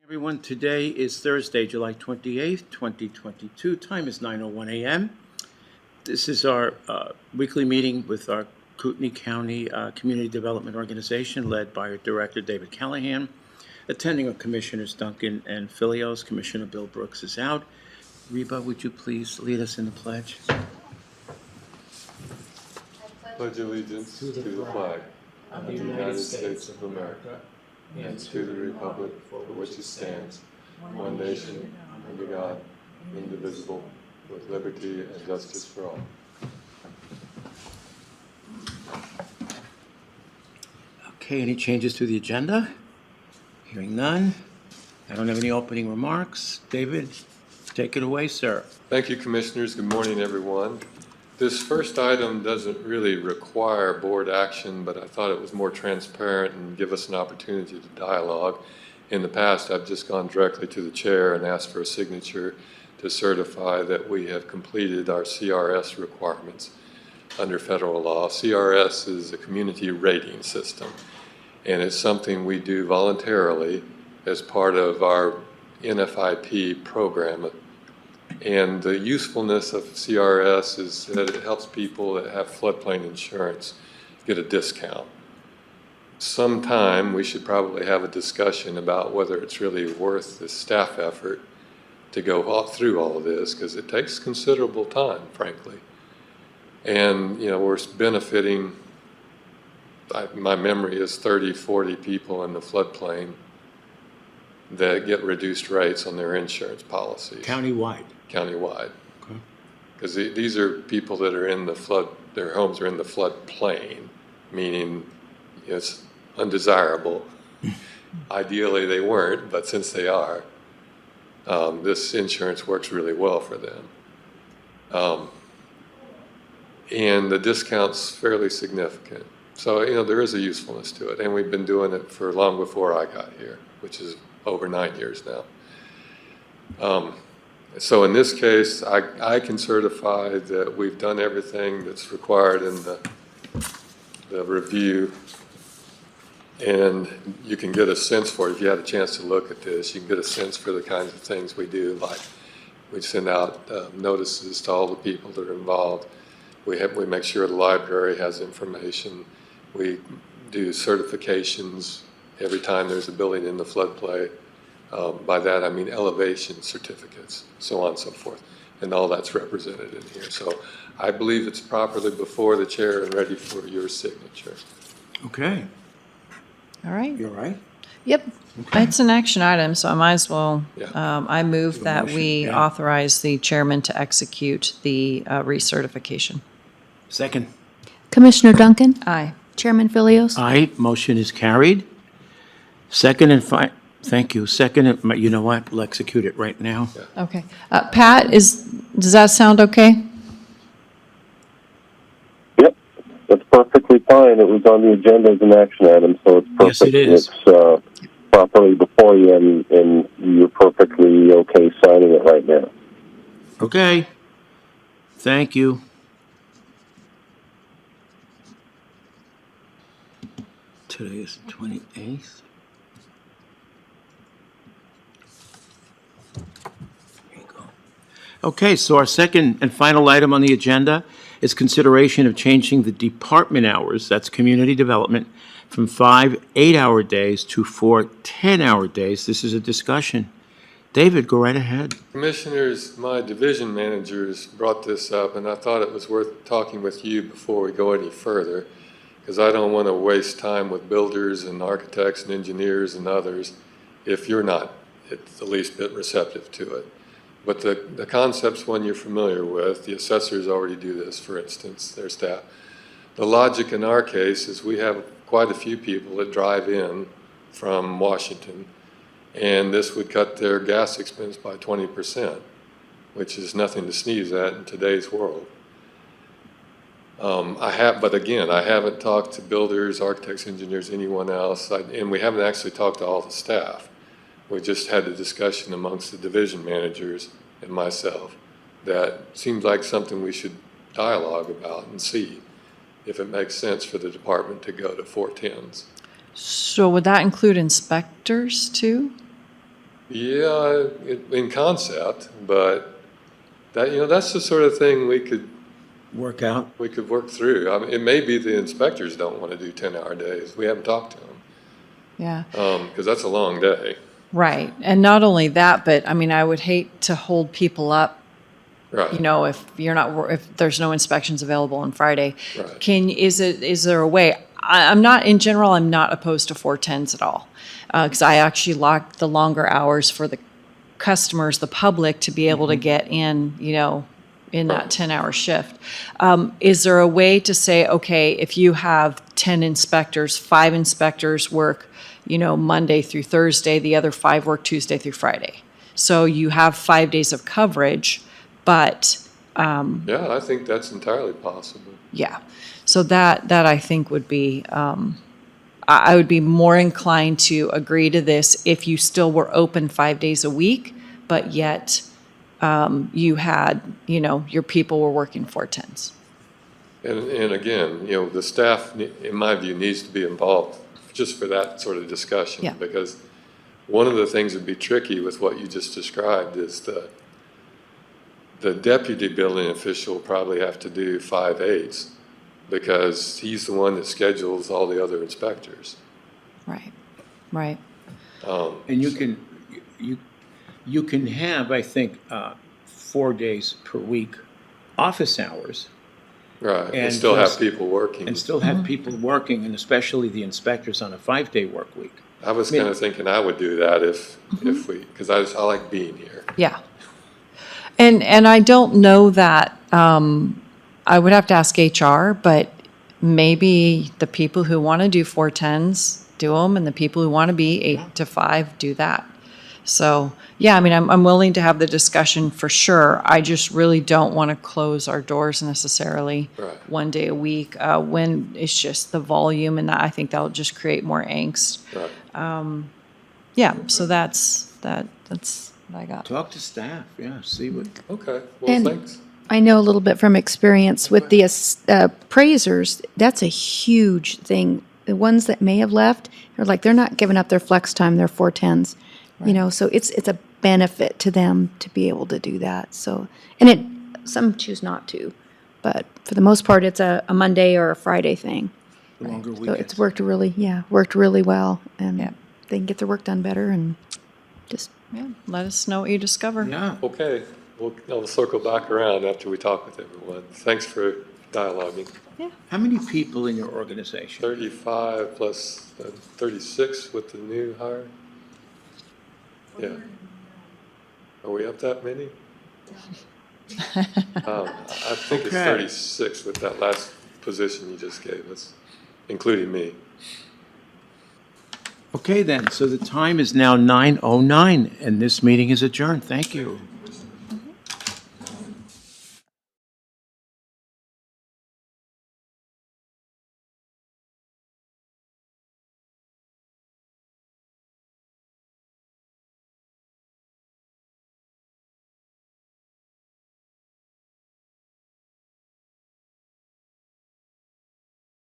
Everyone, today is Thursday, July 28th, 2022. Time is 9:01 a.m. This is our weekly meeting with our Kootenai County Community Development Organization led by our Director, David Callahan. Attending are Commissioners Duncan and Filios. Commissioner Bill Brooks is out. Reba, would you please lead us in the pledge? Pledge allegiance to the flag of the United States of America and to the republic for which it stands, one nation, under God, indivisible, with liberty and justice for all. Okay, any changes to the agenda? Hearing none. I don't have any opening remarks. David, take it away, sir. Thank you, Commissioners. Good morning, everyone. This first item doesn't really require board action, but I thought it was more transparent and give us an opportunity to dialogue. In the past, I've just gone directly to the chair and asked for a signature to certify that we have completed our CRS requirements under federal law. CRS is a community rating system, and it's something we do voluntarily as part of our NFIP program. And the usefulness of CRS is that it helps people that have floodplain insurance get a discount. Sometime we should probably have a discussion about whether it's really worth the staff effort to go through all of this, because it takes considerable time, frankly. And, we're benefiting, my memory is 30, 40 people in the floodplain that get reduced rates on their insurance policies. Countywide. Because these are people that are in the flood, their homes are in the floodplain, meaning it's undesirable. Ideally they weren't, but since they are, this insurance works really well for them. And the discount's fairly significant. So, there is a usefulness to it, and we've been doing it for long before I got here, which is over 9 years now. So in this case, I can certify that we've done everything that's required in the review, and you can get a sense for it. If you had a chance to look at this, you can get a sense for the kinds of things we do, like we send out notices to all the people that are involved. We make sure the library has information. We do certifications every time there's a building in the floodplain. By that I mean elevation certificates, so on and so forth, and all that's represented in here. So I believe it's properly before the chair and ready for your signature. Okay. All right. You all right? Yep. Okay. It's an action item, so I might as well. Yeah. I move that motion, we yeah. authorize the chairman to execute the recertification. Second. Commissioner Duncan? Aye. Chairman Filios? Aye, motion is carried. Second and thank you. Second, you know what? We'll execute it right now. Okay. Pat, does that sound okay? Yep, that's perfectly fine. It was on the agenda as an action item, so it's perfect. Yes, it is. It's properly before you, and you're perfectly okay signing it right now. Okay. Thank you. Today is the 28th. There you go. Okay, so our second and final item on the agenda is consideration of changing the department hours, that's community development, from 5 8-hour days to 4 10-hour days. This is a discussion. David, go right ahead. Commissioners, my division managers brought this up, and I thought it was worth talking with you before we go any further, because I don't want to waste time with builders and architects and engineers and others if you're not at the least bit receptive to it. But the concept's one you're familiar with. The assessors already do this, for instance, their staff. The logic in our case is we have quite a few people that drive in from Washington, and this would cut their gas expense by 20%, which is nothing to sneeze at in today's world. But again, I haven't talked to builders, architects, engineers, anyone else, and we haven't actually talked to all the staff. We just had a discussion amongst the division managers and myself that seems like something we should dialogue about and see if it makes sense for the department to go to 410s. So would that include inspectors too? Yeah, in concept, but that, that's the sort of thing we could Work out. work through. I mean, it may be the inspectors don't want to do 10-hour days. We haven't talked to them. Yeah. Because that's a long day. Right. And not only that, but I mean, I would hate to hold people up, Right. if there's no inspections available on Friday. Right. Is there a way? I'm not, in general, I'm not opposed to 410s at all. Because I actually lock the longer hours for the customers, the public, to be able to get in, in that 10-hour shift. Is there a way to say, okay, if you have 10 inspectors, 5 inspectors work, Monday through Thursday, the other 5 work Tuesday through Friday. So you have 5 days of coverage, but Yeah, I think that's entirely possible. yeah. So that I think would be, I would be more inclined to agree to this if you still were open 5 days a week, but yet you had, your people were working 410s. And again, the staff, in my view, needs to be involved just for that sort of discussion. Yeah. Because one of the things that would be tricky with what you just described is the deputy building official will probably have to do 5/8 because he's the one that schedules all the other inspectors. Right. Right. And you can have, I think, 4 days per week office hours Right, and And still have just- people working. and still have people working, and especially the inspectors on a 5-day work week. I was kind of thinking I would do that if because I like being here. Yeah. And I don't know that, I would have to ask HR, but maybe the people who want to do 410s do them, and the people who want to be 8 to 5 do that. So, yeah, I mean, I'm willing to have the discussion for sure. I just really don't want to close our doors necessarily Right. 1 day a week when it's just the volume, and I think that'll just create more angst. Right. Yeah, so that's what I got. Talk to staff, yeah, see what, Okay. Well, And- thanks. I know a little bit from experience with the appraisers, that's a huge thing. The ones that may have left, they're not giving up their flex time, their 410s. So it's a benefit to them to be able to do that. So, and some choose not to, but for the most part, it's a Monday or a Friday thing. longer So weekends. it's worked really well, and Yeah. they can get their work done better and just. Yeah, let us know what you discover. Yeah, Okay. I'll circle back around after we talk with everyone. Thanks for dialoguing. how many people in your organization? 35 plus 36 with the new hire. Yeah. Are we up that many? I think it's Okay. 36 with that last position you just gave us, including me. Okay then, so the time is now 9:09, and this meeting is adjourned. Thank you.